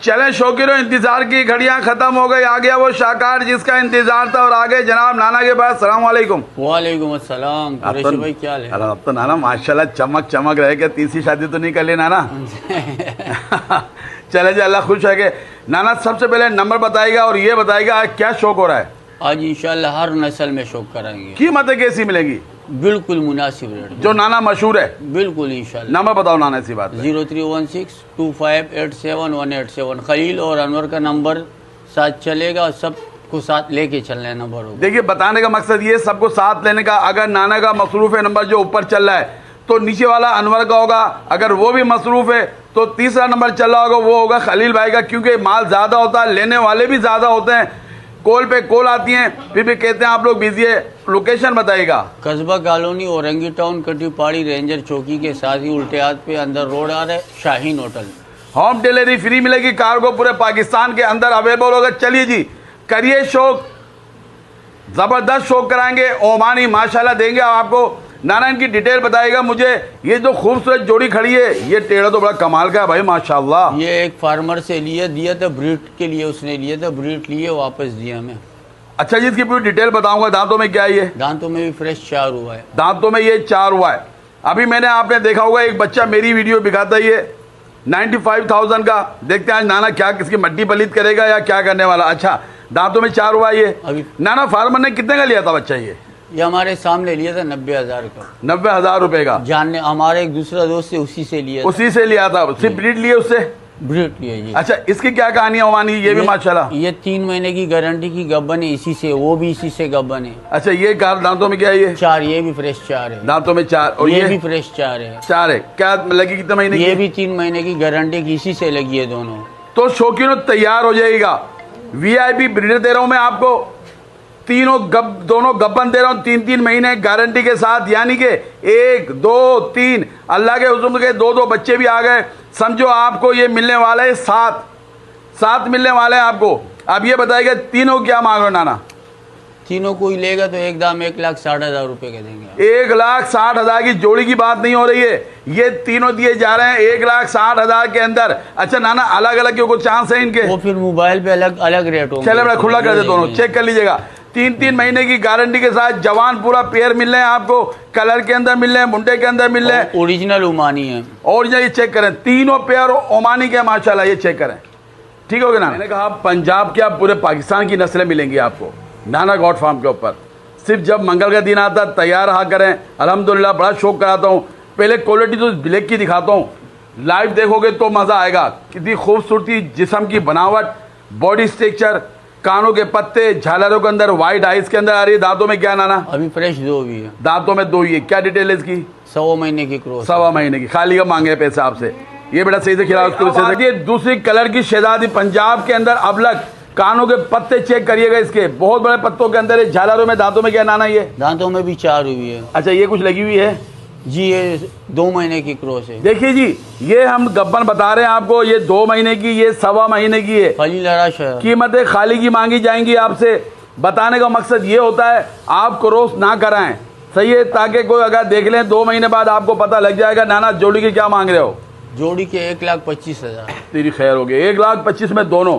चले शौकीनों, इंतजार की घड़ियां खत्म हो गई, आ गया वो शाहकार जिसका इंतजार था और आ गए जनाब नाना के पास। सलाम वालेकुम। वालेकुम अस्सलाम। कुरैशी भाई क्या हाल है? अब तो नाना माशाल्लाह चमक चमक रहे के तीसरी शादी तो नहीं कर ली नाना। चले जी, अल्लाह खुश है। के नाना सबसे पहले नंबर बताएगा और ये बताएगा आज क्या शौक हो रहा है। आज इंशाल्लाह हर नस्ल में शौक कराएंगे। कीमतें कैसी मिलेंगी? बिल्कुल मुनासिब रेट जो नाना मशहूर है। बिल्कुल इंशाल्लाह। नंबर बताओ नाना, ऐसी बात है। 03162587 खलील और अनवर का नंबर साथ चलेगा, सबको साथ लेके चलना है नंबर। देखिए बताने का मकसद ये सबको साथ लेने का। अगर नाना का मसरूफ है नंबर जो ऊपर चल रहा है तो नीचे वाला अनवर का होगा, अगर वो भी मसरूफ है तो तीसरा नंबर चल रहा होगा वो होगा खलील भाई का, क्योंकि माल ज़्यादा होता है, लेने वाले भी ज़्यादा होते हैं, कॉल पे कॉल आती हैं, फिर भी कहते हैं आप लोग बिजी है। लोकेशन बताइएगा। कस्बा कॉलोनी औरंगी टाउन कटी पहाड़ी रेंजर चौकी के साथ ही उल्टे हाथ पे अंदर रोड आ रहा है Shaheen hotel. Home delivery free मिलेगी, कार्गो पूरे पाकिस्तान के अंदर अवेलेबल होगा। चलिए जी, करिए शौक, ज़बरदस्त शौक कराएंगे, ओमानी माशाल्लाह देंगे आपको। नाना इनकी डिटेल बताइएगा मुझे। ये जो खूबसूरत जोड़ी खड़ी है, ये टेढ़ा तो बड़ा कमाल का है भाई माशाल्लाह। ये एक फार्मर से दिया था ब्रीड के लिए, उसने लिया था, ब्रीड लिए वापस दिया हमें। अच्छा जी, इसकी पूरी डिटेल बताऊंगा। दांतों में क्या है ये? दांतों में भी फ्रेश 4 हुआ है। दांतों में ये 4 हुआ है। अभी मैंने आपने देखा होगा एक बच्चा मेरी वीडियो दिखाता ही है 95,000 का। देखते हैं आज नाना क्या किसकी मट्टी पलीत करेगा या क्या करने वाला। अच्छा, दांतों में 4 हुआ ये। अभी नाना फार्मर ने कितने का लिया था बच्चा ये? हमारे सामने लिया था 90,000 का। 90,000 रुपए का। जानने हमारे एक दूसरा दोस्त से उसी से लिया था। उसी से लिया था, सिर्फ ब्रीड लिए उससे? ब्रीड लिया जी। अच्छा, इसकी क्या कहानी है ओमानी? ये भी माशाल्लाह। ये 3 महीने की गारंटी की गब्बन है इसी से, वो भी इसी से गब्बन है। अच्छा, ये कार दांतों में क्या है ये? 4, ये भी फ्रेश 4 है। दांतों में 4 और ये भी फ्रेश 4 है। 4 है। क्या लगी कितने महीने की? ये भी 3 महीने की गारंटी की इसी से लगी है दोनों। तो शौकीनों तैयार हो जाएगा। VIP ब्रीडर दे रहा हूं मैं आपको, दोनों गब्बन दे रहा हूं 3-3 महीने गारंटी के साथ, यानी कि 1 2 3 अल्लाह के हुक्म के 2-2 बच्चे भी आ गए। समझो आपको ये मिलने वाला है 7 मिलने वाले हैं आपको। अब ये बताइएगा तीनों क्या मांग रहे हो नाना? तीनों कोई लेगा तो एक दाम 1,60,000 रुपए के देंगे। 1,60,000 की जोड़ी की बात नहीं हो रही है, ये तीनों दिए जा रहे हैं 1,60,000 के अंदर। अच्छा नाना, अलग अलग क्यों, कुछ चांस है इनके? वो फिर मोबाइल पे अलग अलग रेट होंगे। चले बड़ा खुला कर दे, दोनों चेक कर लीजिएगा। 3-3 महीने की गारंटी के साथ जवान पूरा पेयर मिल रहे हैं आपको, कलर के अंदर मिल रहे हैं, मुंडे के अंदर मिल रहे हैं, ओरिजिनल ओमानी है। ओरिजिनल। ये चेक करें, तीनों पेयर ओमानी के माशाल्लाह, ये चेक करें। ठीक हो गया ना? मैंने कहा पंजाब के आप पूरे पाकिस्तान की नस्लें मिलेंगी आपको नाना गॉड फार्म के ऊपर। सिर्फ जब मंगल का दिन आता तैयार रहा करें। अल्हम्दुलिल्लाह बड़ा शौक कराता हूँ। पहले क्वालिटी तो ब्लैक की दिखाता हूँ, लाइव देखोगे तो मज़ा आएगा। कितनी खूबसूरती जिस्म की बनावट, बॉडी स्ट्रक्चर, कानों के पत्ते, झालरों के अंदर, वाइट आइज के अंदर आ रही है। दांतों में क्या नाना? अभी फ्रेश 2 भी है। दांतों में 2 ही है। क्या डिटेल है इसकी? 1.25 महीने की क्रॉस। 1.25 महीने की। खाली का मांगे पैसे आपसे, ये बेटा सही से खिलाओ उसको। दूसरी कलर की शहजादी पंजाब के अंदर अबलग, कानों के पत्ते चेक करिएगा इसके, बहुत बड़े पत्तों के अंदर है। झालरों में, दांतों में क्या नाना? ये दांतों में भी 4 हुई है। अच्छा, ये कुछ लगी हुई है जी, ये 2 महीने की क्रॉस है। देखिए जी, ये हम गब्बन बता रहे हैं आपको, ये 2 महीने की, ये 1.25 महीने की है। खलील हराश है। कीमतें खाली की मांगी जाएंगी आपसे। बताने का मकसद ये होता है आप क्रॉस ना कराएं, सही है, ताकि कोई अगर देख लें 2 महीने बाद आपको पता लग जाएगा। नाना जोड़ी की क्या मांग रहे हो? जोड़ी के 1,25,000। तेरी खैर हो गई। 1,25,000 में दोनों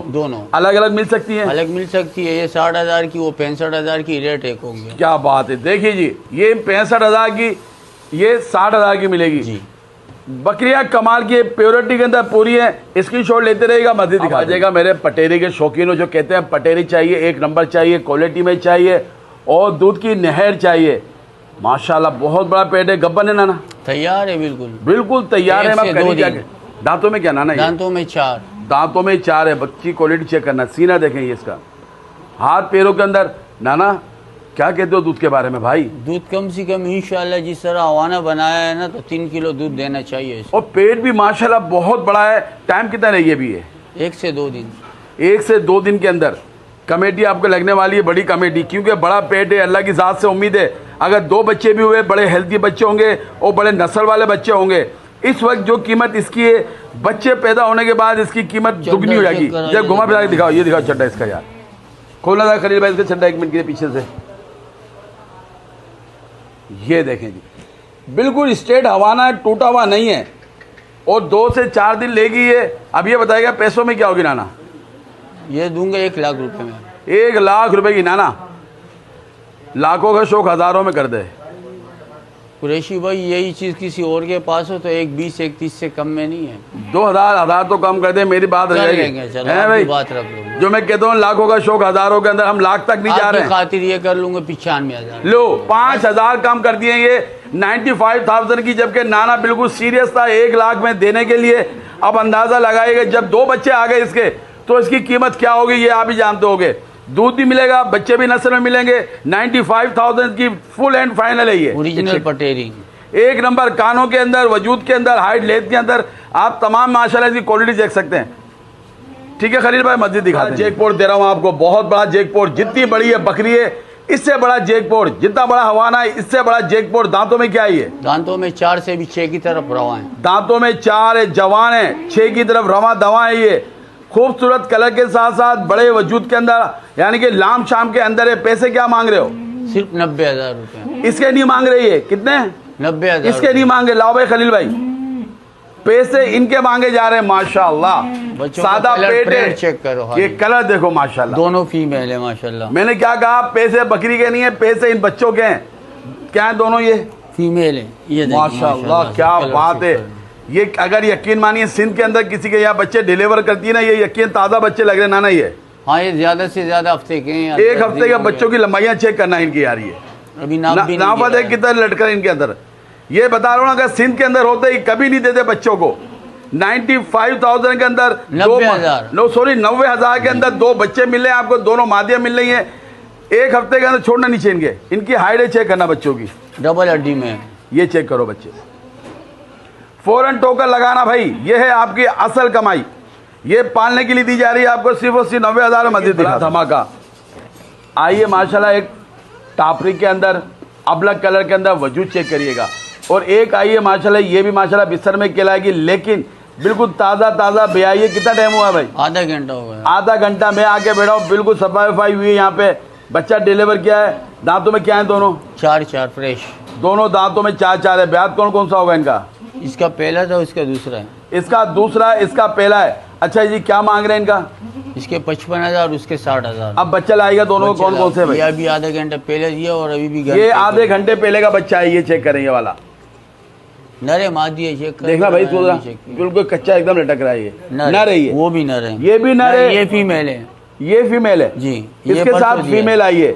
अलग अलग मिल सकती हैं? अलग मिल सकती है। ये 60,000 की, वो 65,000 की, रेट एक होंगे। क्या बात है। देखिए जी, ये 65,000 की, ये 60,000 की मिलेगी जी। बकरियां कमाल की प्योरिटी के अंदर पूरी है। स्क्रीनशॉट लेते रहेगा, मस्जिद दिखा देगा। मेरे पटेरी के शौकीनों जो कहते हैं पटेरी चाहिए, 1 नंबर चाहिए, क्वालिटी में चाहिए और दूध की नहर चाहिए। माशाल्लाह बहुत बड़ा पेट है। गब्बन है नाना? तैयार है, बिल्कुल बिल्कुल तैयार है। मैं दांतों में क्या नाना? दांतों में 4। दांतों में 4 है। बच्ची क्वालिटी चेक करना, सीना देखें ये इसका, हाथ पैरों के अंदर। नाना क्या कहते हो दूध के बारे में भाई? दूध कम से कम इंशाल्लाह जिस तरह आवाना बनाया है ना, तो 3 किलो दूध देना चाहिए इसको। और पेट भी माशाल्लाह बहुत बड़ा है। टाइम कितना है? ये भी है 1 से 2 दिन। 1 से 2 दिन के अंदर कमेटी आपको लगने वाली है, बड़ी कमेटी, क्योंकि बड़ा पेट है। अल्लाह की ज़ात से उम्मीद है अगर 2 बच्चे भी हुए, बड़े हेल्दी बच्चे होंगे और बड़े नस्ल वाले बच्चे होंगे। इस वक्त जो कीमत इसकी है, बच्चे पैदा होने के बाद इसकी कीमत दुगनी हो जाएगी। जब घुमा फिरा के दिखाओ, ये दिखाओ चड्डा इसका यार, खोलना था खलील भाई इसका चड्डा 1 मिनट के लिए पीछे से। ये देखें जी, बिल्कुल स्ट्रेट हवाना है, टूटा हुआ नहीं है। और 2 से 4 दिन लेगी ये। अब ये बताएगा पैसों में क्या होगी नाना? ये दूंगा 1 लाख रुपए में। 1 लाख रुपए की नाना, लाखों का शौक हजारों में कर दे। कुरैशी भाई यही चीज़ किसी और के पास हो तो 1,20-1,30 से कम में नहीं है। 2,000 तो कम कर दे, मेरी बात रह जाएगी। चलो है भाई, बात रख लो। जो मैं कहता हूँ लाखों का शौक हजारों के अंदर, हम लाख तक नहीं जा रहे हैं। खातिर ये कर लूंगा 95,000। लो 5,000 कम कर दिए ये 95,000 की, जबकि नाना बिल्कुल सीरियस था 1 लाख में देने के लिए। अब अंदाजा लगाएगा जब 2 बच्चे आ गए इसके तो इसकी कीमत क्या होगी ये आप ही जानते होगे। दूध भी मिलेगा, बच्चे भी नस्ल में मिलेंगे। 95,000 की फुल एंड फाइनल है ये, ओरिजिनल पटेरी, 1 नंबर। कानों के अंदर, वजूद के अंदर, हाइट लेंथ के अंदर आप तमाम माशाल्लाह इसकी क्वालिटी देख सकते हैं। ठीक है खलील भाई, मस्जिद दिखा दें। जैकपॉट दे रहा हूँ आपको, बहुत बड़ा जैकपॉट। जितनी बड़ी है बकरी है इससे बड़ा जैकपॉट, जितना बड़ा हवाना है इससे बड़ा जैकपॉट। दांतों में क्या है ये? दांतों में 4 से भी 6 की तरफ रवा है। दांतों में 4 है, जवान है, 6 की तरफ रवा दवा है ये। खूबसूरत कलर के साथ साथ बड़े वजूद के अंदर, यानी कि लाम शाम के अंदर है। पैसे क्या मांग रहे हो? सिर्फ 90,000 रुपए। इसके नहीं मांग रही है, कितने? 90,000 इसके नहीं मांगे। लाओ भाई खलील भाई, पैसे इनके मांगे जा रहे हैं। माशाल्लाह सादा पेट है, चेक करो। ये कलर देखो माशाल्लाह, दोनों फीमेल है माशाल्लाह। मैंने क्या कहा? पैसे बकरी के नहीं है, पैसे इन बच्चों के हैं। क्या है दोनों? ये फीमेल है। ये माशाल्लाह क्या बात है। ये अगर यकीन मानिए सिंध के अंदर किसी के यहाँ बच्चे डिलीवर करती है ना, ये यकीन ताज़ा बच्चे लग रहे नाना। ये हाँ, ये ज्यादा से ज्यादा हफ्ते के हैं। 1 हफ्ते के बच्चों की लंबाइयाँ चेक करना इनकी यार। ये अभी नाफा देख कितना लटका इनके अंदर। ये बता रहा हूँ ना, अगर सिंध के अंदर होते ही कभी नहीं देते बच्चों को। 95,000 के अंदर 90,000 के अंदर 2 बच्चे मिल रहे हैं आपको, दोनों मादियाँ मिल रही हैं। 1 हफ्ते के अंदर छोड़ना नहीं चाहिए इनके। इनकी हाइट चेक करना बच्चों की, डबल हड्डी में। ये चेक करो बच्चे, फौरन टोकन लगाना भाई। ये है आपकी असल कमाई। ये पालने के लिए दी जा रही है आपको सिर्फ और सिर्फ 90,000 में। मस्जिद दिखा धमाका। आइए माशाल्लाह, एक टापरी के अंदर अबलग कलर के अंदर वजूद चेक करिएगा। और एक आइए माशाल्लाह, ये भी माशाल्लाह बिस्तर में खिलाएगी, लेकिन बिल्कुल ताज़ा ताज़ा ब्याई। कितना टाइम हुआ भाई? आधा घंटा हो गया। आधा घंटा मैं आके बैठा हूँ, बिल्कुल सफाई वफाई हुई है यहाँ पे। बच्चा डिलीवर किया है। दांतों में क्या है? दोनों 4 फ्रेश। दोनों दांतों में 4 है। ब्याज कौन कौन सा होगा इनका? इसका पहला था, उसका दूसरा है। इसका दूसरा है, इसका पहला है। अच्छा जी, क्या मांग रहे हैं इनका? इसके 55,000, उसके 60,000। अब बच्चा लाएगा दोनों को कौन कौन से भाई? ये अभी आधा घंटा पहले दिया और अभी भी ये आधे घंटे पहले का बच्चा है। ये चेक करें, ये वाला नरे मादी है। चेक देखना भाई, बिल्कुल कच्चा एकदम लटक रहा है। ये नर है, ये वो भी नर है, ये भी नर है। ये फीमेल है, ये फीमेल है जी। इसके साथ फीमेल आई है।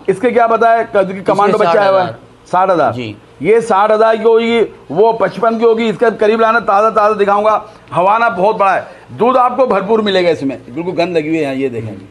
इसके क्या बताया? कमांडो बच्चा है 60,000 जी। ये 60,000 की होगी, वो 55 की होगी। इसका करीब लाना, ताज़ा ताज़ा दिखाऊंगा। हवाना बहुत बड़ा है, दूध आपको भरपूर मिलेगा इसमें। बिल्कुल गंद लगी हुई है, ये देखेंगे।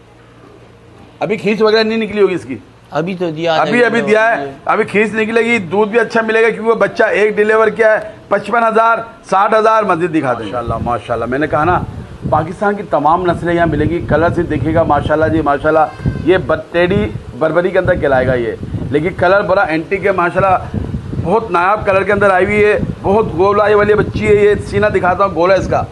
अभी खींच वगैरह नहीं निकली होगी इसकी, अभी तो दिया, अभी दिया है। अभी खींच निकलेगी, दूध भी अच्छा मिलेगा, क्योंकि वो बच्चा एक डिलीवर किया है। 55,000 60,000। मस्जिद दिखा दें। माशाल्लाह माशाल्लाह, मैंने कहा ना पाकिस्तान की तमाम नस्लें यहाँ मिलेगी। कलर से देखिएगा माशाल्लाह जी माशाल्लाह। ये टेडी बर्बरी के अंदर कहलाएगा ये, लेकिन कलर बड़ा एंटीक है माशाल्लाह। बहुत नायाब कलर के अंदर आई हुई है, बहुत गोलाई वाली बच्ची है। ये सीना दिखाता हूँ, गोला इसका।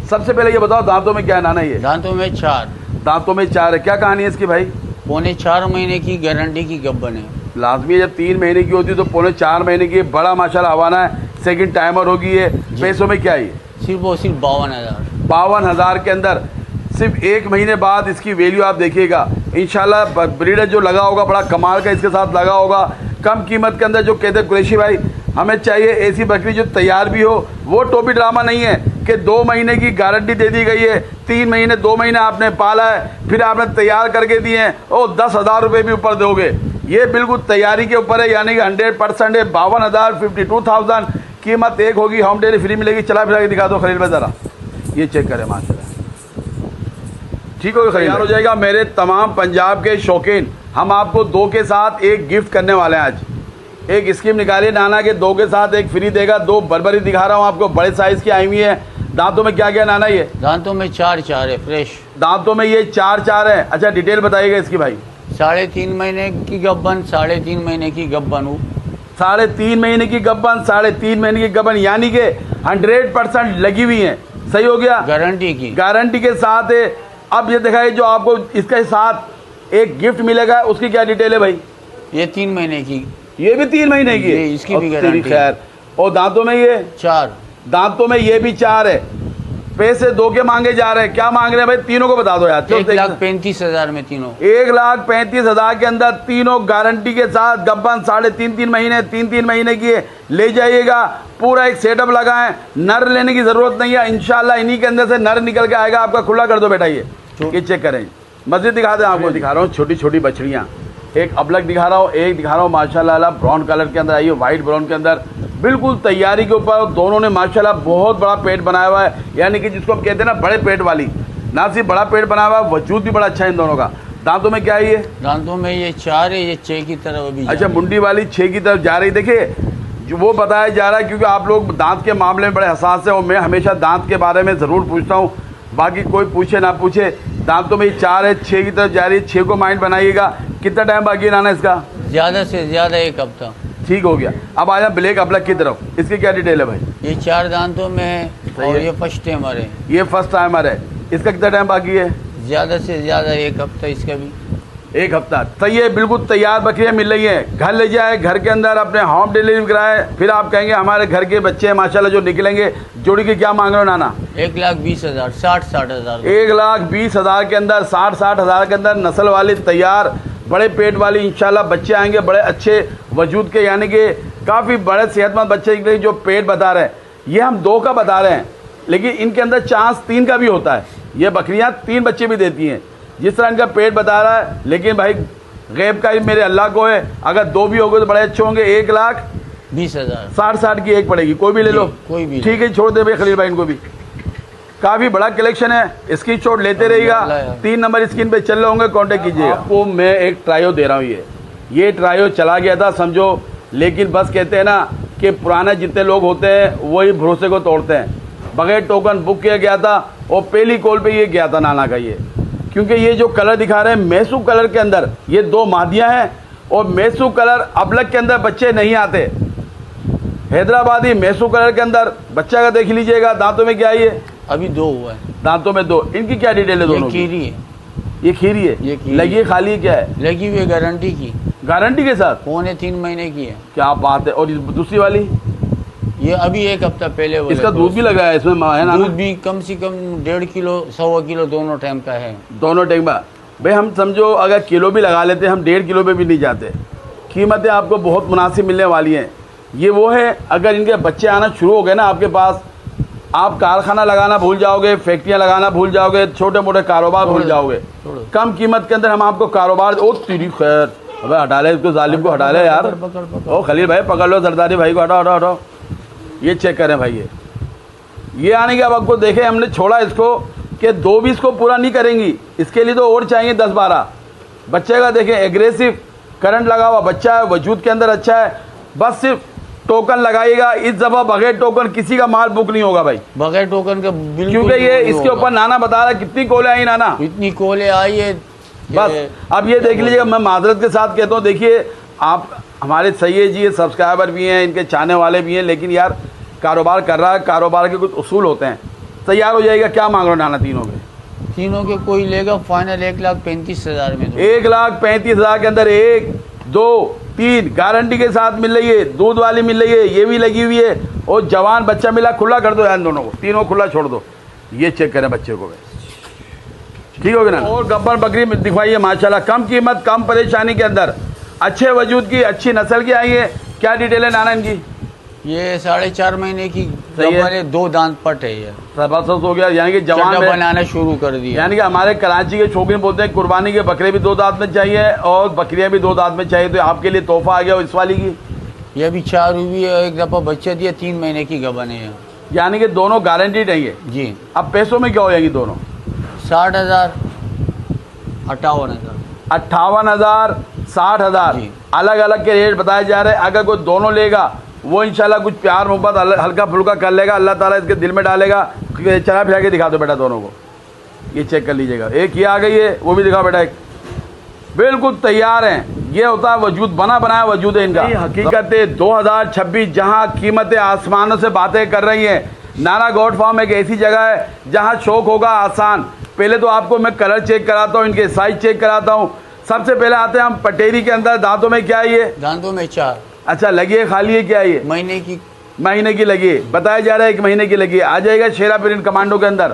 सबसे पहले ये बताओ दांतों में क्या है नाना? ये दांतों में 4। दांतों में 4 है। क्या कहानी है इसकी भाई? 4.25 महीने की गारंटी की गब्बन है। लाजमी है, जब 3 महीने की होती है तो 4.25 महीने की। बड़ा माशाल्लाह हवाना है, सेकंड टाइमर होगी ये। पैसों में क्या है? सिर्फ और सिर्फ 52,000। 52,000 के अंदर सिर्फ 1 महीने बाद इसकी वैल्यू आप देखिएगा इंशाल्लाह। ब्रीडर जो लगा होगा बड़ा कमाल का इसके साथ लगा होगा, कम कीमत के अंदर। जो कहते हैं कुरैशी भाई, हमें चाहिए ऐसी बकरी जो तैयार भी हो। वो टोपी ड्रामा नहीं है कि 2 महीने की गारंटी दे दी गई है, 3 महीने 2 महीने आपने पाला है, फिर आपने तैयार करके दिए हैं और 10,000 रुपये भी ऊपर दोगे। ये बिल्कुल तैयारी के ऊपर है, यानी कि 100% है। 52,000 52,000 कीमत। एक होगी, होम डिलीवरी फ्री मिलेगी। चला फिरा के दिखा दो खलील भाई ज़रा, ये चेक करें माशाल्लाह। ठीक होगा, तैयार हो जाएगा। मेरे तमाम पंजाब के शौकीन, हम आपको 2 के साथ एक गिफ्ट करने वाले हैं आज। एक स्कीम निकाली नाना के 2 के साथ एक फ्री देगा। 2 बर्बरी दिखा रहा हूँ आपको, बड़े साइज़ की आई हुई है। दांतों में क्या क्या नाना? ये दांतों में 4 है फ्रेश। दांतों में ये 4 है। अच्छा डिटेल बताइएगा इसकी भाई। 3.5 महीने की गब्बन, 3.5 महीने की गब्बन। 3.5 महीने की गब्बन, 3.5 महीने की गब्बन, यानी कि 100% लगी हुई है। सही हो गया, गारंटी की, गारंटी के साथ है। अब ये दिखाइए, जो आपको इसके साथ एक गिफ्ट मिलेगा, उसकी क्या डिटेल है भाई? ये 3 महीने की। ये भी 3 महीने की है, इसकी भी गारंटी। खैर। और दांतों में ये 4। दांतों में ये भी 4 है, पैसे 2 के मांगे जा रहे हैं। क्या मांग रहे हैं भाई? तीनों को बता दो यार। 1,35,000 में तीनों। 1,35,000 के अंदर तीनों गारंटी के साथ, गब्बन 3.5 महीने 3 महीने की है, ले जाइएगा। पूरा एक सेटअप लगाएं, नर लेने की जरूरत नहीं है, इंशाल्लाह इन्हीं के अंदर से नर निकल के आएगा आपका। खुला कर दो बेटा, ये चेक करें। मस्जिद दिखा दें आपको, दिखा रहा हूँ छोटी छोटी बछड़ियाँ। एक अबलग दिखा रहा हूँ, एक दिखा रहा हूँ माशाल्लाह ब्राउन कलर के अंदर आई है, वाइट ब्राउन के अंदर, बिल्कुल तैयारी के ऊपर। दोनों ने माशाल्लाह बहुत बड़ा पेट बनाया हुआ है, यानी कि जिसको हम कहते हैं ना बड़े पेट वाली। ना सिर्फ बड़ा पेट बनाया हुआ है, वजूद भी बड़ा अच्छा है इन दोनों का। दांतों में क्या है ये? दांतों में ये 4 है, ये 6 की तरफ अभी। अच्छा, मुंडी वाली 6 की तरफ जा रही। देखिए जो वो बताया जा रहा है, क्योंकि आप लोग दांत के मामले में बड़े हसास हैं और मैं हमेशा दांत के बारे में ज़रूर पूछता हूँ, बाकी कोई पूछे ना पूछे। दांतों में ये 4 है, 6 की तरफ जा रही है। 6 को माइंड बनाइएगा। कितना टाइम बाकी है नाना इसका? ज़्यादा से ज़्यादा 1 हफ्ता। ठीक हो गया। अब आया ब्लैक अबलग की तरफ, इसकी क्या डिटेल है भाई? ये 4 दांतों में है और ये फर्स्ट टाइमर है। ये फर्स्ट टाइमर है। इसका कितना टाइम बाकी है? ज़्यादा से ज़्यादा 1 हफ्ता इसका भी। 1 हफ्ता। सही है, बिल्कुल तैयार बकरियाँ मिल रही हैं। घर ले जाए, घर के अंदर अपने होम डिलीवरी कराए, फिर आप कहेंगे हमारे घर के बच्चे हैं माशाल्लाह जो निकलेंगे। जोड़ी की क्या मांग रहे हो नाना? 1,20,000, 60,000। 1,20,000 के अंदर, 60,000 के अंदर नस्ल वाली तैयार बड़े पेट वाली इंशाल्लाह बच्चे आएंगे, बड़े अच्छे वजूद के, यानी कि काफ़ी बड़े सेहतमंद बच्चे निकले जो पेट बता रहे हैं। ये हम 2 का बता रहे हैं, लेकिन इनके अंदर चांस 3 का भी होता है। ये बकरियां 3 बच्चे भी देती हैं, जिस तरह इनका पेट बता रहा है। लेकिन भाई गैब का ही मेरे अल्लाह को है, अगर 2 भी हो गए तो बड़े अच्छे होंगे। 1,20,000 60 की एक पड़ेगी, कोई भी ले लो, कोई भी। ठीक है, छोड़ दे भाई खलील भाई, इनको भी काफ़ी बड़ा कलेक्शन है। स्क्रीन शॉट लेते रहिएगा, 3 नंबर स्क्रीन पे चल रहे होंगे, कांटेक्ट कीजिएगा। आपको मैं एक ट्रायो दे रहा हूँ। ये ट्रायो चला गया था समझो, लेकिन बस कहते हैं ना कि पुराने जितने लोग होते हैं वही भरोसे को तोड़ते हैं। बगैर टोकन बुक किया गया था और पहली कॉल पे ये गया था नाना का ये, क्योंकि ये जो कलर दिखा रहे हैं मैसू कलर के अंदर, ये 2 मादियाँ हैं और मैसू कलर अबलग के अंदर बच्चे नहीं आते। हैदराबादी मैसू कलर के अंदर बच्चा का देख लीजिएगा। दांतों में क्या है ये? अभी 2 हुआ है। दांतों में 2। इनकी क्या डिटेल है? दोनों खीरी है। ये खीरी है, ये खीरी। लगी है खाली क्या है? लगी हुई गारंटी की, गारंटी के साथ। 3 महीने की है। क्या बात है। और दूसरी वाली ये अभी 1 हफ्ता पहले बोले। इसका दूध भी लगा है इसमें है ना? दूध भी कम से कम 1.5 किलो 1.25 किलो दोनों टाइम का है। दोनों टाइम का भाई। हम समझो अगर किलो भी लगा लेते, हम 1.5 किलो पे भी नहीं जाते। कीमतें आपको बहुत मुनासिब मिलने वाली हैं। ये वो है, अगर इनके बच्चे आना शुरू हो गए ना आपके पास, आप कारखाना लगाना भूल जाओगे, फैक्ट्रियां लगाना भूल जाओगे, छोटे मोटे कारोबार भूल जाओगे। कम कीमत के अंदर हम आपको कारोबार। ओ तेरी खैर, अबे हटा ले इसको, जालिम को हटा ले यार। ओ खलील भाई पकड़ लो, जरदारी भाई को हटाओ हटाओ हटाओ। ये चेक करें भाई, ये आने के अब आपको देखे हमने छोड़ा इसको कि 2 भी इसको पूरा नहीं करेंगी, इसके लिए तो और चाहिए 10-12। बच्चे का देखें, एग्रेसिव करंट लगा हुआ बच्चा है, वजूद के अंदर अच्छा है। बस सिर्फ टोकन लगाइएगा। इस दफा बगैर टोकन किसी का माल बुक नहीं होगा भाई, बगैर टोकन का बिल्कुल। क्योंकि ये इसके ऊपर नाना बता रहा है कितनी कॉलें आई नाना, इतनी कॉलें आई है बस। अब ये देख लीजिएगा, मैं माजरत के साथ कहता हूँ, देखिए आप हमारे सही जी सब्सक्राइबर भी हैं, इनके चाहने वाले भी हैं, लेकिन यार कारोबार कर रहा है, कारोबार के कुछ उसूल होते हैं। तैयार हो जाएगा। क्या मांग रहे हो नाना तीनों के? तीनों के कोई लेगा फाइनल 1,35,000 में। 1,35,000 के अंदर 1, 2, 3 गारंटी के साथ मिल रही है, दूध वाली मिल रही है, ये भी लगी हुई है और जवान बच्चा मिला। खुला कर दो यार दोनों को, तीनों खुला छोड़ दो। ये चेक करें बच्चे को, ठीक हो गया ना? और गब्बर बकरी दिखवाइए माशाल्लाह, कम कीमत कम परेशानी के अंदर, अच्छे वजूद की, अच्छी नस्ल की आई है। क्या डिटेल है नाना इनकी? ये 4.5 महीने की, सही है। हमारे 2 दांत पट है। ये जबरदस्त हो गया, यानी कि जवान चड्डा में बनाना शुरू कर दिया। यानी कि हमारे कराची के शौकीन बोलते हैं कुर्बानी के बकरे भी 2 दांत में चाहिए और बकरियां भी 2 दांत में चाहिए। तो आपके लिए तोहफा आ गया इस वाली की। ये अभी 4 हुई है, एक दफ़ा बच्चा दिया, 3 महीने की गबन है। यानी कि दोनों गारंटीड है ये जी। अब पैसों में क्या हो जाएगी दोनों? 60,000, 58,000, 58,000, 60,000 जी। अलग अलग के रेट बताए जा रहे हैं। अगर कोई दोनों लेगा वो इंशाल्लाह कुछ प्यार मोहब्बत हल्का फुल्का कर लेगा, अल्लाह ताला इसके दिल में डालेगा। चला फिरा के दिखा दो बेटा दोनों को, ये चेक कर लीजिएगा। एक ये आ गई है, वो भी दिखा बेटा। एक बिल्कुल तैयार हैं। ये होता है वजूद, बना बनाया वजूद है इनका। हकीकत 2026 जहां कीमतें आसमानों से बातें कर रही हैं। नाना गोट फार्म एक ऐसी जगह है जहां शौक होगा आसान। पहले तो आपको मैं कलर चेक कराता हूँ, इनके साइज चेक कराता हूँ। सबसे पहले आते हैं हम पटेरी के अंदर। दांतों में क्या है ये? दांतों में 4। अच्छा, लगी है खाली है क्या ये? महीने की महीने की लगी है, बताया जा रहा है 1 महीने की लगी है। आ जाएगा शेरा प्रिंट कमांडो के अंदर।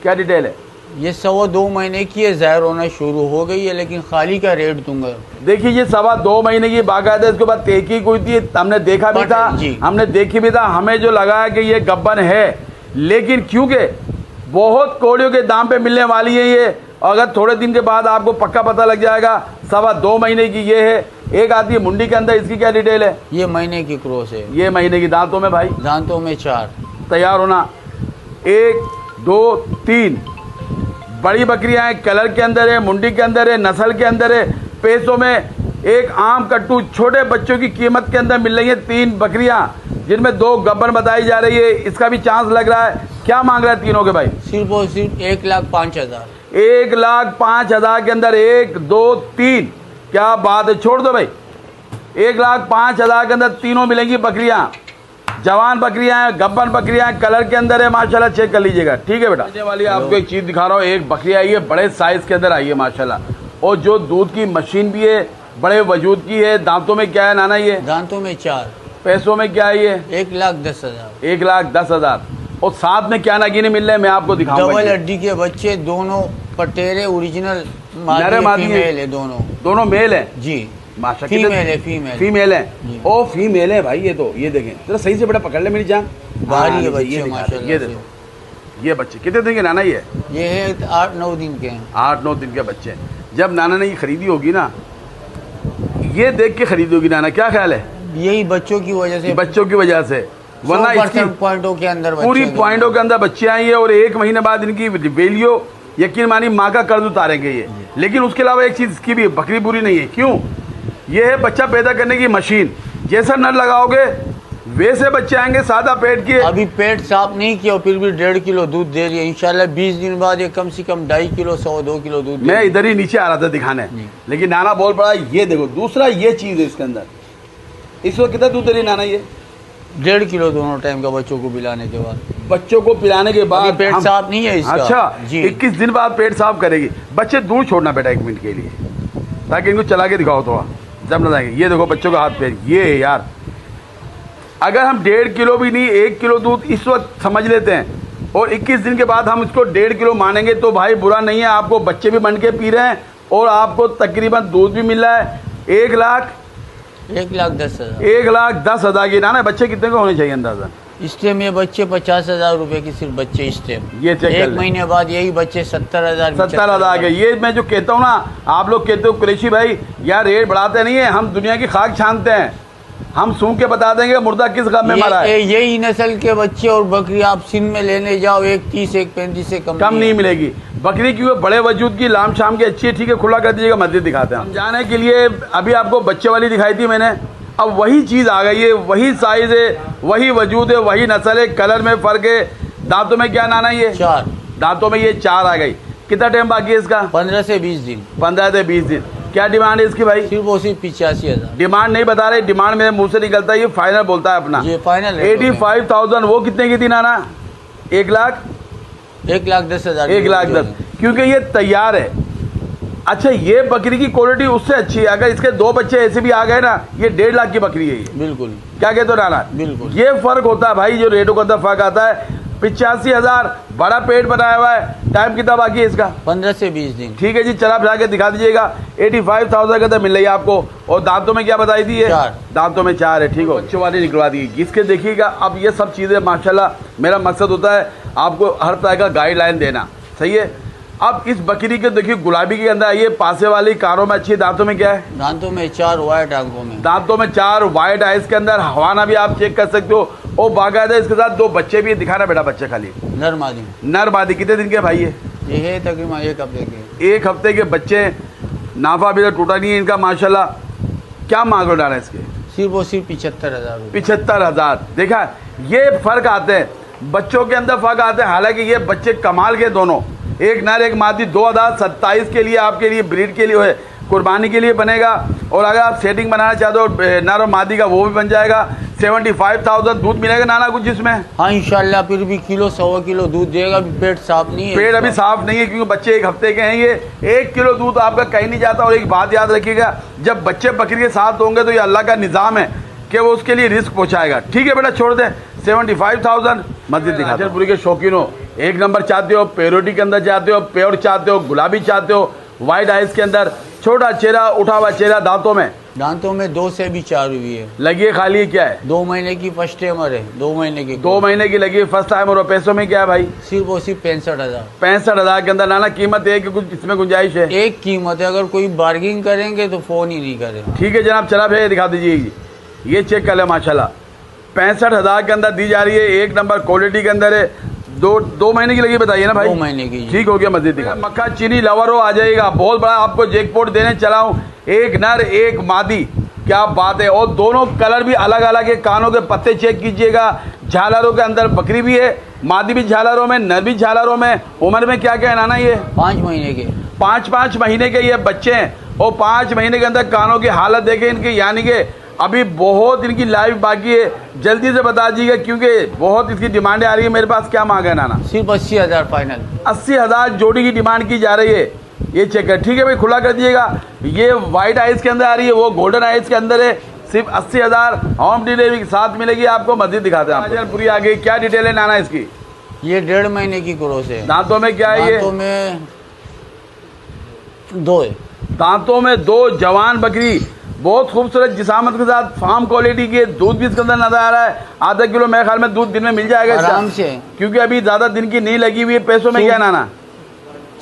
क्या डिटेल है? ये 2.25 महीने की है, ज़ाहिर होना शुरू हो गई है, लेकिन खाली का रेट दूंगा। देखिए ये 2.25 महीने की बाकायदा इसके बाद तहकीक हुई थी, हमने देखा भी था, हमने देखी भी था। हमें जो लगा है कि ये गब्बन है, लेकिन क्योंकि बहुत कोड़ियों के दाम पे मिलने वाली है ये, अगर थोड़े दिन के बाद आपको पक्का पता लग जाएगा। 2.25 महीने की ये है। एक आती है मुंडी के अंदर, इसकी क्या डिटेल है? ये महीने की क्रॉस है। ये महीने की। दांतों में भाई? दांतों में 4। तैयार होना 1 2 3। बड़ी बकरियां हैं, कलर के अंदर है, मुंडी के अंदर है, नस्ल के अंदर है। पैसों में एक आम कट्टू छोटे बच्चों की कीमत के अंदर मिल रही है 3 बकरियां, जिनमें 2 गब्बन बताई जा रही है। इसका भी चांस लग रहा है। क्या मांग रहा है तीनों के भाई? सिर्फ और सिर्फ 1,05,000। 1,05,000 के अंदर 1 2 3। क्या बात है, छोड़ दो भाई। 1,05,000 के अंदर तीनों मिलेंगी बकरियां। जवान बकरियां हैं, गब्बन बकरियां हैं, कलर के अंदर है माशाल्लाह। चेक कर लीजिएगा, ठीक है बेटा। आने वाली आपको एक चीज़ दिखा रहा हूँ। एक बकरी आई है, बड़े साइज़ के अंदर आई है माशाल्लाह, और जो दूध की मशीन भी है, बड़े वजूद की है। दांतों में क्या है नाना ये? दांतों में 4। पैसों में क्या है ये? 1,10,000। 1,10,000। और साथ में क्या नगीने मिल रहे हैं मैं आपको दिखाऊंगा। डबल हड्डी के बच्चे, दोनों पटेरे ओरिजिनल, नर मादी फीमेल है, दोनों मेल है जी। माशा फीमेल है, फीमेल है। ओ फीमेल है भाई। ये तो ये देखें जरा सही से बेटा, पकड़ ले मेरी जान। बाहरी है बच्चे ये माशाल्लाह ये से। देखो ये बच्चे कितने दिन के नाना ये? ये है 8-9 दिन के हैं। 8-9 दिन के बच्चे हैं। जब नाना ने ये खरीदी होगी ना, ये देख के खरीदी होगी नाना, क्या ख्याल है? यही बच्चों की वजह से, बच्चों की वजह से, वरना इसकी पॉइंटों के अंदर पूरी पॉइंटों के अंदर बच्चे आई है। और 1 महीने बाद इनकी वैल्यू यकीन मानी माँ का कर्ज उतारेंगे ये। लेकिन उसके अलावा एक चीज़ इसकी भी, बकरी बुरी नहीं है। क्यों? ये है बच्चा पैदा करने की मशीन। जैसा नर लगाओगे वैसे बच्चे आएंगे, सादा पेट के। अभी पेट साफ नहीं किया, फिर भी 1.5 किलो दूध दे रही है। इंशाल्लाह 20 दिन बाद ये कम से कम 2.5 किलो 2 किलो दूध। मैं इधर ही नीचे आ रहा था दिखाने, लेकिन नाना बोल पड़ा। ये देखो दूसरा ये चीज़ है इसके अंदर। इस वक्त कितना दूध दे रही नाना ये? 1.5 किलो दोनों टाइम का बच्चों को पिलाने के बाद। बच्चों को पिलाने के बाद पेट साफ नहीं है इसका। अच्छा जी। 21 दिन बाद पेट साफ करेगी। बच्चे दूर छोड़ना बेटा 1 मिनट के लिए, ताकि इनको चला के दिखाओ थोड़ा, जब ना जाएंगे। ये देखो बच्चों का हाथ पैर। ये यार अगर हम 1.5 किलो भी नहीं, 1 किलो दूध इस वक्त समझ लेते हैं, और 21 दिन के बाद हम इसको 1.5 किलो मानेंगे, तो भाई बुरा नहीं है। आपको बच्चे भी बन के पी रहे हैं और आपको तकरीबन दूध भी मिल रहा है। 1,10,000। 1,10,000 की नाना। बच्चे कितने को होने चाहिए अंदाजा? इस टाइम ये बच्चे 50,000 रुपए की, सिर्फ बच्चे इस टाइम। ये चेक कर 1 महीने बाद यही बच्चे 70,000 70,000 के। ये मैं जो कहता हूँ ना, आप लोग कहते हो कुरैशी भाई यार रेट बढ़ाते नहीं है, हम दुनिया की खाक छानते हैं। हम सूंघ के बता देंगे मुर्दा किस गम में मरा है। यही नस्ल के बच्चे और बकरी आप सिंध में लेने जाओ, 1,30 1,35 से कम नहीं मिलेगी। बकरी क्योंकि बड़े वजूद की, लाम शाम की अच्छी है, ठीक है, खुला कर दीजिएगा, मस्जिद दिखाते हैं। हम जाने के लिए अभी आपको बच्चे वाली दिखाई थी मैंने, अब वही चीज़ आ गई है, वही साइज है, वही वजूद है, वही नस्ल है, कलर में फ़र्क है। दांतों में क्या नाना ये? 4 दांतों में ये 4 आ गई। कितना टाइम बाकी है इसका? 15 से 20 दिन। 15 से 20 दिन। क्या डिमांड है इसकी भाई? सिर्फ 85,000। डिमांड नहीं बता रहे, डिमांड मेरे मुंह से निकलता है, ये फाइनल बोलता है अपना। ये फाइनल 85,000। वो कितने की थी नाना? 1,10,000। 1,10,000। क्योंकि ये तैयार है। अच्छा ये बकरी की क्वालिटी उससे अच्छी है। अगर इसके 2 बच्चे ऐसे भी आ गए ना, ये 1.5 लाख की बकरी है ये। बिल्कुल। क्या कहते हो नाना? बिल्कुल। ये फर्क होता है भाई, जो रेटों का अंदर फर्क आता है। 85,000, बड़ा पेट बनाया हुआ है। टाइम कितना बाकी है इसका? 15 से 20 दिन। ठीक है जी, चला फिरा के दिखा दीजिएगा। 85,000 के अंदर मिल रही है आपको। और दांतों में क्या बताई थी? 4 दांतों में 4 है। ठीक है, बच्चों वाली निकलवा दी। इसके देखिएगा अब ये सब चीज़ें माशाल्लाह, मेरा मकसद होता है आपको हर तरह का गाइडलाइन देना, सही है। अब इस बकरी के देखिए गुलाबी के अंदर ये पासे वाली कारों में अच्छी। दांतों में क्या है? दांतों में 4 वाइट, आंखों में दांतों में 4 वाइट आइस के अंदर। हवाना भी आप चेक कर सकते हो। और बाकायदा इसके साथ 2 बच्चे भी दिखाना बेटा, बच्चे खाली नर मादी। नर मादी। कितने दिन के भाई ये है? तकरीबन 1 हफ्ते के। 1 हफ्ते के बच्चे। नाफा भी तो टूटा नहीं है इनका माशाल्लाह। क्या मांग लो डाला इसके? सिर्फ और सिर्फ 75,000। 75,000। देखा, ये फर्क आते हैं बच्चों के अंदर, फर्क आते हैं। हालांकि ये बच्चे कमाल के दोनों, एक नर एक मादी। 2027 के लिए आपके लिए ब्रीड के लिए है, कुर्बानी के लिए बनेगा। और अगर आप सेटिंग बनाना चाहते हो नर और मादी का, वो भी बन जाएगा। 75,000 दूध मिलेगा नाना कुछ जिसमें? हाँ इंशाल्लाह। फिर भी किलो 100 किलो दूध देगा। पेट साफ नहीं है, पेट अभी साफ नहीं है, क्योंकि बच्चे 1 हफ्ते के हैं। ये 1 किलो दूध आपका कहीं नहीं जाता। और एक बात याद रखिएगा, जब बच्चे बकरी के साथ होंगे तो ये अल्लाह का निज़ाम है कि वो उसके लिए रिस्क पहुंचाएगा। ठीक है बेटा, छोड़ दे। 75,000 मस्जिद दिखा। राजनपुरी के शौकीन हो, एक नंबर चाहते हो, प्योरिटी के अंदर चाहते हो, प्योर चाहते हो, गुलाबी चाहते हो, वाइट आइज के अंदर, छोटा चेहरा, उठा हुआ चेहरा, दांतों में 2 से भी 4 हुई है। लगी है खाली है, क्या है? 2 महीने की फर्स्ट टाइमर है, 2 महीने की। 2 महीने की लगी है फर्स्ट टाइम। और पैसों में क्या है भाई? सिर्फ और सिर्फ 65,000। 65,000 के अंदर। नाना कीमत है कि कुछ इसमें गुंजाइश है? एक कीमत है, अगर कोई बार्गिंग करेंगे तो फोन ही नहीं करेंगे। ठीक है जनाब, चला भैया दिखा दीजिए। ये चेक कर ले माशाल्लाह, 65,000 के अंदर दी जा रही है, एक नंबर क्वालिटी के अंदर है। 2 महीने की लगी बताइए ना भाई? 2 महीने की। ठीक हो गया, मस्जिद दिखा। मक्का चीनी लवर हो आ जाएगा। बहुत बड़ा आपको जैकपॉट देने चला हूँ, एक नर एक मादी, क्या बात है। और दोनों कलर भी अलग अलग है। कानों के पत्ते चेक कीजिएगा, झालरों के अंदर बकरी भी है, मादी भी झालरों में, नर भी झालरों में। उम्र में क्या क्या है नाना? ये 5 महीने के, 5 महीने के ये बच्चे हैं। और 5 महीने के अंदर कानों की हालत देखें इनकी, यानी कि अभी बहुत इनकी लाइफ बाकी है। जल्दी से बता दीजिएगा क्योंकि बहुत इसकी डिमांडें आ रही है मेरे पास। क्या मांग है नाना? सिर्फ 80,000 फाइनल। 80,000 जोड़ी की डिमांड की जा रही है। ये चेक कर, ठीक है भाई, खुला कर दीजिएगा। ये वाइट आइज के अंदर आ रही है, वो गोल्डन आइज के अंदर है। सिर्फ 80,000 होम डिलीवरी के साथ मिलेगी आपको। मस्जिद दिखाते हैं पूरी आ गई। क्या डिटेल है नाना इसकी? ये 1.5 महीने की क्रॉस है। दांतों में क्या है? ये दांतों में 2 है। दांतों में 2 जवान बकरी, बहुत खूबसूरत जिसामत के साथ, फार्म क्वालिटी की। दूध भी इसके अंदर नजर आ रहा है। आधा किलो मेरे ख्याल में दूध दिन में मिल जाएगा आराम से, क्योंकि अभी ज्यादा दिन की नहीं लगी हुई है। पैसों में क्या नाना?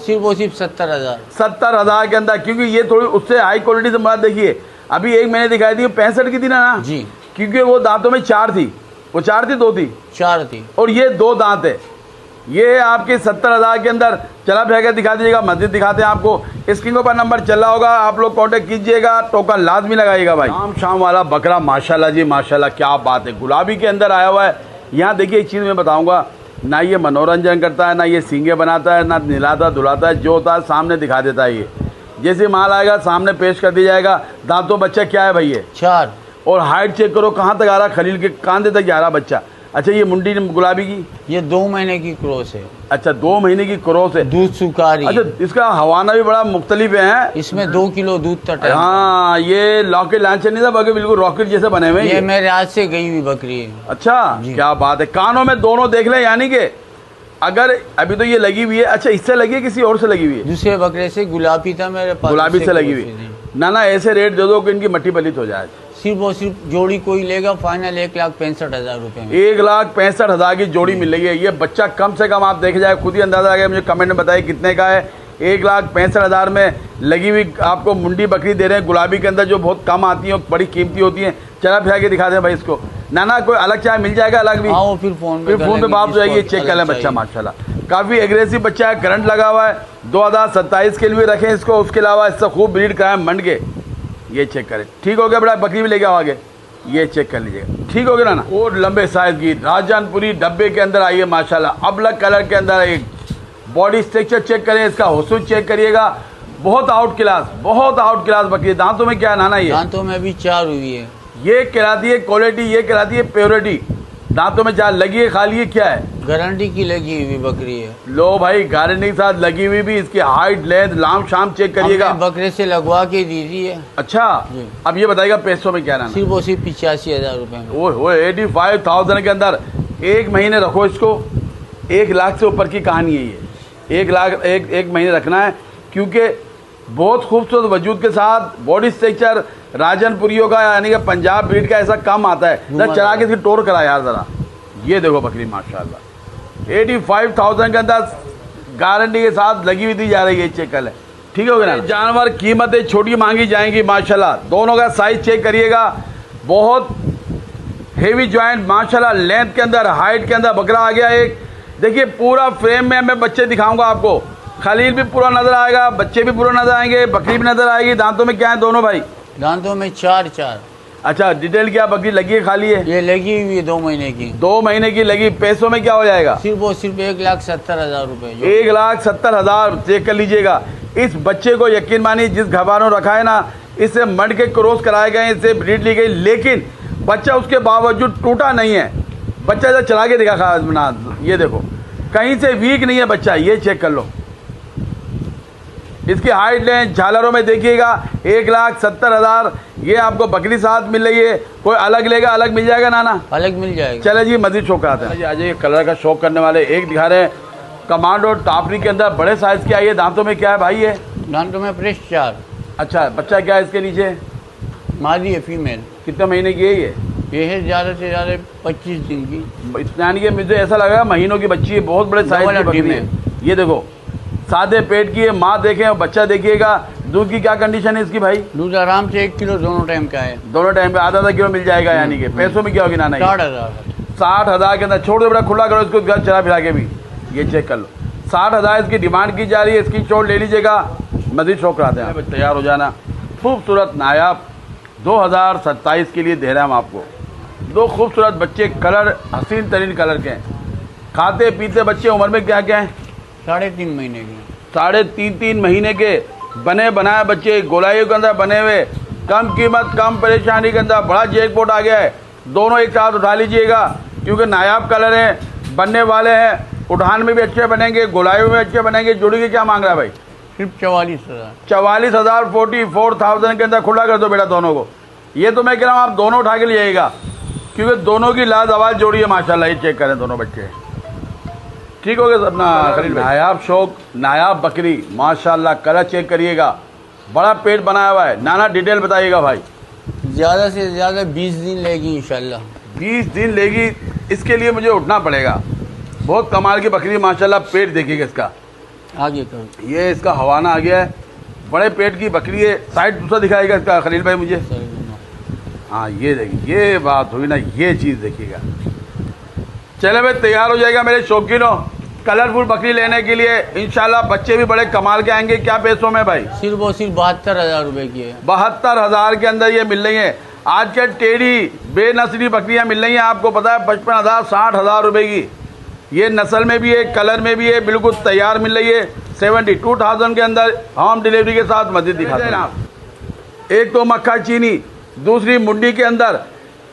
सिर्फ और सिर्फ 70,000। 70,000 के अंदर, क्योंकि ये थोड़ी उससे हाई क्वालिटी से बात। देखिए अभी एक मैंने दिखाई थी 65 की थी ना जी, क्योंकि वो दांतों में 4 थी। वो 4 थी, 2 थी? 4 थी। और ये 2 दांत है। ये है आपके 70,000 के अंदर। चला भैया दिखा दीजिएगा, मस्जिद दिखाते हैं आपको। स्क्रीन पर नंबर चल रहा होगा, आप लोग कांटेक्ट कीजिएगा, टोकन लाजमी लगाइएगा भाई। शाम वाला बकरा माशाल्लाह जी माशाल्लाह, क्या बात है। गुलाबी के अंदर आया हुआ है। यहाँ देखिए एक चीज़ मैं बताऊँगा, ना ये मनोरंजन करता है, ना ये सींगे बनाता है, ना नहलाता धुलाता है। जो होता है सामने दिखा देता है। ये जैसे माल आएगा सामने पेश कर दिया जाएगा। दांतों बच्चा क्या है भाई? ये 4। और हाइट चेक करो कहाँ तक आ रहा, खलील के कांधे तक जा रहा बच्चा। अच्छा ये मुंडी गुलाबी की, ये 2 महीने की क्रॉस है। अच्छा 2 महीने की क्रॉस है। दूध सुकारी। अच्छा इसका हवाना भी बड़ा मुख्तलिफ है। इसमें 2 किलो दूध तक है। हाँ ये लॉकेट लांचर नहीं था, बाकी बिल्कुल रॉकेट जैसे बने हुए। ये मेरे हाथ से गई हुई बकरी है। अच्छा क्या बात है। कानों में दोनों देख ले, यानी कि अगर अभी तो ये लगी हुई है। अच्छा इससे लगी है किसी और से लगी हुई है? दूसरे बकरे से, गुलाबी था मेरे पास, गुलाबी से लगी हुई। ना ना ऐसे रेट दे दो कि इनकी मट्टी पलित हो जाए। सिर्फ और सिर्फ जोड़ी कोई लेगा फाइनल 1,65,000 रुपए में। 1,65,000 की जोड़ी मिल रही है। ये बच्चा कम से कम आप देख जाए, खुद ही अंदाजा आ गया। मुझे कमेंट में बताइए कितने का है। 1,65,000 में लगी हुई आपको मुंडी बकरी दे रहे हैं, गुलाबी के अंदर, जो बहुत कम आती है, बड़ी कीमती होती है। चला फिर के दिखा दें भाई इसको। नाना कोई अलग चाय मिल जाएगा? अलग भी? हाँ फिर फोन पे बात हो जाएगी। चेक कर लें बच्चा माशाल्लाह काफ़ी एग्रेसिव बच्चा है। करंट लगा हुआ है। 2027 के लिए रखें इसको। उसके अलावा इससे खूब ब्रीड कराएं मंड के। ये चेक करें। ठीक हो गया बेटा, बकरी भी लेके आओ आगे। ये चेक कर लीजिएगा, ठीक हो गया ना। और लंबे साइज की राजनपुरी डब्बे के अंदर आई है माशाल्लाह, अबलग कलर के अंदर। एक बॉडी स्ट्रक्चर चेक करें, इसका हुस्न चेक करिएगा। बहुत आउट क्लास, बहुत आउट क्लास बकरी। दांतों में क्या है नाना? ये दांतों में भी 4 हुई है। ये कहलाती है क्वालिटी, ये कहलाती है प्योरिटी। दांतों में 4 लगी है, खाली है, क्या है? गारंटी की लगी हुई बकरी है। लो भाई गारंटी के साथ लगी हुई भी। इसकी हाइट लेंथ लाम शाम चेक करिएगा। बकरे से लगवा के दी थी है। अच्छा अब ये बताइएगा पैसों में क्या नाना? सिर्फ और सिर्फ 85,000 रुपए में। वो 85,000 के अंदर। 1 महीने रखो इसको। 1 लाख से ऊपर की कहानी है ये। 1 लाख एक महीने रखना है, क्योंकि बहुत खूबसूरत वजूद के साथ, बॉडी स्ट्रक्चर राजनपुरियों का, यानी कि पंजाब ब्रीड का ऐसा कम आता है। जरा चला के इसकी टोर करा यार जरा। ये देखो बकरी माशाल्लाह 85,000 के अंदर गारंटी के साथ लगी हुई दी जा रही है। चेक कर ले, ठीक हो गया ना। जानवर कीमतें छोटी मांगी जाएंगी माशाल्लाह। दोनों का साइज चेक करिएगा। बहुत हेवी जॉइंट माशाल्लाह, लेंथ के अंदर, हाइट के अंदर बकरा आ गया एक। देखिए पूरा फ्रेम में मैं बच्चे दिखाऊंगा आपको। खलील भी पूरा नजर आएगा, बच्चे भी पूरा नजर आएंगे, बकरी भी नजर आएगी। दांतों में क्या है दोनों भाई? दांतों में 4। अच्छा डिटेल क्या? बकरी लगी है, खाली है? ये लगी हुई है 2 महीने की। 2 महीने की लगी। पैसों में क्या हो जाएगा? सिर्फ और सिर्फ 1,70,000 रुपए। 1,70,000 चेक कर लीजिएगा। इस बच्चे को यकीन मानिए, जिस घबारों रखा है ना, इससे मड के क्रॉस कराए गए, इससे ब्रीड ली गई, लेकिन बच्चा उसके बावजूद टूटा नहीं है। बच्चा इधर चला के दिखा खा, ये देखो कहीं से वीक नहीं है बच्चा। ये चेक कर लो। इसकी हाइट लें, झालरों में देखिएगा 1,70,000 ये आपको बकरी साथ मिल रही है, कोई अलग लेगा अलग मिल जाएगा नाना? अलग मिल जाएगा। चले जी मजीद शौक आते हैं जी। आज ये कलर का शौक करने वाले एक दिखा रहे हैं कमांडो टापरी के अंदर बड़े साइज की आई है। दांतों में क्या है भाई ये? दांतों में फ्रेश 4। अच्छा, बच्चा क्या है इसके नीचे? मादी है, फीमेल। कितने महीने की है ये है ज़्यादा से ज़्यादा 25 दिन की। इतना यानी कि मुझे ऐसा लगा महीनों की बच्ची है, बहुत बड़े साइज की बकरी है। ये देखो सादे पेट की है, माँ देखें और बच्चा देखिएगा। दूध की क्या कंडीशन है इसकी भाई? दूध आराम से 1 किलो दोनों टाइम का है। दोनों टाइम पे आधा किलो मिल जाएगा। यानी कि पैसों में क्या होगी नाना? 60,000। 60,000 के अंदर छोड़ दो, बड़ा खुला करो इसको, घर चला फिरा के भी। ये चेक कर लो, 60,000 इसकी डिमांड की जा रही है। इसकी चोट ले लीजिएगा, मजीद शौक कराते हैं। तैयार हो जाना, खूबसूरत नायाब 2027 के लिए दे रहे हैं हम आपको। 2 खूबसूरत बच्चे, कलर हसीन तरीन कलर के हैं, खाते पीते बच्चे। उम्र में क्या क्या है? 3.5 महीने की। 3.5 महीने के बने बनाए बच्चे, गोलाइयों के अंदर बने हुए, कम कीमत कम परेशानी के अंदर बड़ा जैकपॉट आ गया है। दोनों एक साथ उठा लीजिएगा क्योंकि नायाब कलर हैं, बनने वाले हैं। उठान में भी अच्छे बनेंगे, गोलाइयों में अच्छे बनेंगे। जोड़ी की क्या मांग रहा है भाई? सिर्फ 44,000। 44,000 44,000 के अंदर खुला कर दो बेटा दोनों को। ये तो मैं कह रहा हूँ आप दोनों उठा के लिएगा क्योंकि दोनों की लाजवाब जोड़ी है माशाल्लाह। ये चेक करें दोनों बच्चे, ठीक हो गया अपना खलील भाई। नायाब शौक, नायाब बकरी माशाल्लाह। कलर चेक करिएगा, बड़ा पेट बनाया हुआ है। नाना डिटेल बताइएगा भाई। ज़्यादा से ज़्यादा 20 दिन लेगी इंशाल्लाह। 20 दिन लेगी, इसके लिए मुझे उठना पड़ेगा। बहुत कमाल की बकरी माशाल्लाह। पेट देखिएगा इसका, आगे करो। ये इसका हवाना आ गया है, बड़े पेट की बकरी है। साइड दूसरा दिखाएगा इसका खलील भाई मुझे। हाँ ये देखिए, ये बात हुई ना, ये चीज़ देखिएगा। चले भाई तैयार हो जाएगा मेरे शौकीनों कलरफुल बकरी लेने के लिए। इंशाल्लाह बच्चे भी बड़े कमाल के आएंगे। क्या पैसों में भाई? सिर्फ और सिर्फ 72,000 रुपये की है। 72,000 के अंदर ये मिल रही है। आज के टेढ़ी बेनस्ली बकरियां मिल रही हैं, आपको पता है 55,000 60,000 रुपये की। ये नस्ल में भी है, कलर में भी है, बिल्कुल तैयार मिल रही है। 72,000 के अंदर होम डिलीवरी के साथ मस्जिद दिखाते हैं आप। एक तो मक्खा चीनी, दूसरी मुंडी के अंदर,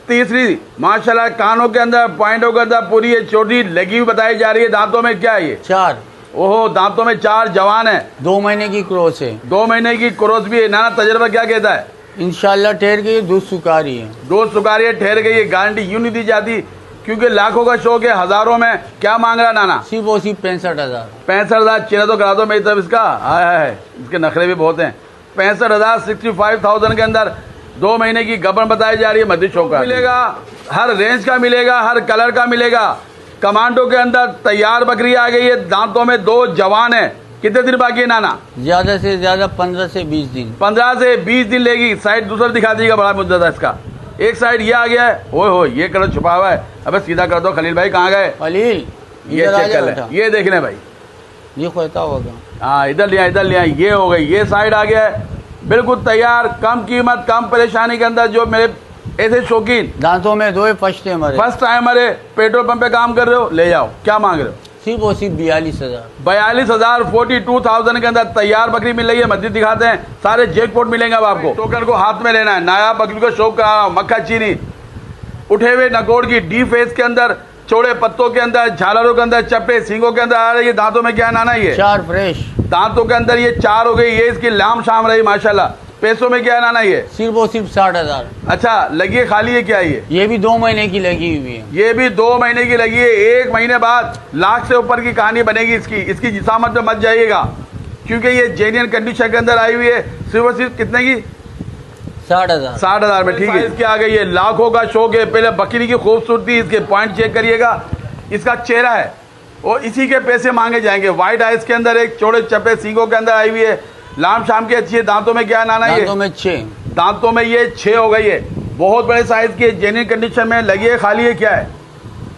तीसरी माशाल्लाह कानों के अंदर, पॉइंटों के अंदर पूरी ये चोटी लगी हुई बताई जा रही है। दांतों में क्या है ये? 4। ओहो, दांतों में 4 जवान है। 2 महीने की क्रॉस है। 2 महीने की क्रॉस भी है। नाना तजर्बा क्या कहता है? इंशाल्लाह ठहर गई, दूध सुखा रही है। दूध सुखारी है, ठहर गई है। गारंटी यूं नहीं दी जाती क्योंकि लाखों का शौक है, हजारों में। क्या मांग रहा नाना? सिर्फ और सिर्फ 65,000। 65,000 चेहरा तो करा दो मेरी तरफ इसका। हाय हाय, इसके नखरे भी बहुत हैं। 65,000 65,000 के अंदर 2 महीने की गबन बताई जा रही है। मस्जिद शौक का मिलेगा, हर रेंज का मिलेगा, हर कलर का मिलेगा। कमांडो के अंदर तैयार बकरी आ गई है, दांतों में 2 जवान है। कितने दिन बाकी है नाना? ज़्यादा से ज़्यादा 15 से 20 दिन। 15 से 20 दिन लेगी। साइड दूसरा दिखा दीजिएगा, बड़ा मुद्दा था इसका। एक साइड ये आ गया है, हो ये कलर छुपा हुआ है। अबे सीधा कर दो खलील भाई, कहाँ गए? खलील ये चेक कर ले, ये देख ले भाई। ये खोता होगा। हाँ इधर लिया, इधर लिया। ये हो गई, ये साइड आ गया है, बिल्कुल तैयार। कम कीमत कम परेशानी के अंदर। जो मेरे ऐसे शौकीन, दांतों में 2 फर्स्ट टाइम हमारे। फर्स्ट टाइम अरे पेट्रोल पंप पे काम कर रहे हो, ले जाओ। क्या मांग रहे हो? सिर्फ और सिर्फ 42,000। 42,000 42,000 के अंदर तैयार बकरी मिल रही है। मस्जिद दिखाते हैं, सारे जैकपॉट मिलेंगे अब आपको। टोकन को हाथ में लेना है। नायाब बकरी को शौक करा रहा हूँ। मक्खा चीनी, उठे हुए नकोड़ की, डी फेस के अंदर, चौड़े पत्तों के अंदर, झालरों के अंदर, चप्पे सींगों के अंदर आ रही है। दांतों में क्या नाना? ये 4 फ्रेश दांतों के अंदर ये 4 हो गई। ये इसकी लाम शाम रही माशाल्लाह। पैसों में क्या है नाना? ये सिर्फ और सिर्फ 60,000। अच्छा लगी है खाली है क्या? ये भी 2 महीने की लगी हुई है। ये भी 2 महीने की लगी है। 1 महीने बाद लाख से ऊपर की कहानी बनेगी इसकी। इसकी जिसामत में मत जाइएगा क्योंकि ये जेन्युइन कंडीशन के अंदर आई हुई है। सिर्फ और सिर्फ कितने की? 60,000। 60,000 में, ठीक है। इसकी आ गई है, लाखों का शौक है। पहले बकरी की खूबसूरती, इसके पॉइंट चेक करिएगा। इसका चेहरा है और इसी के पैसे मांगे जाएंगे। व्हाइट आइज के अंदर, एक चौड़े चप्पे सींगों के अंदर आई हुई है। लाम शाम की अच्छी है। दांतों में क्या है नाना? ये दांतों में 6। दांतों में ये 6 हो गई है। बहुत बड़े साइज की, जेन्युइन कंडीशन में लगी है। खाली है क्या है?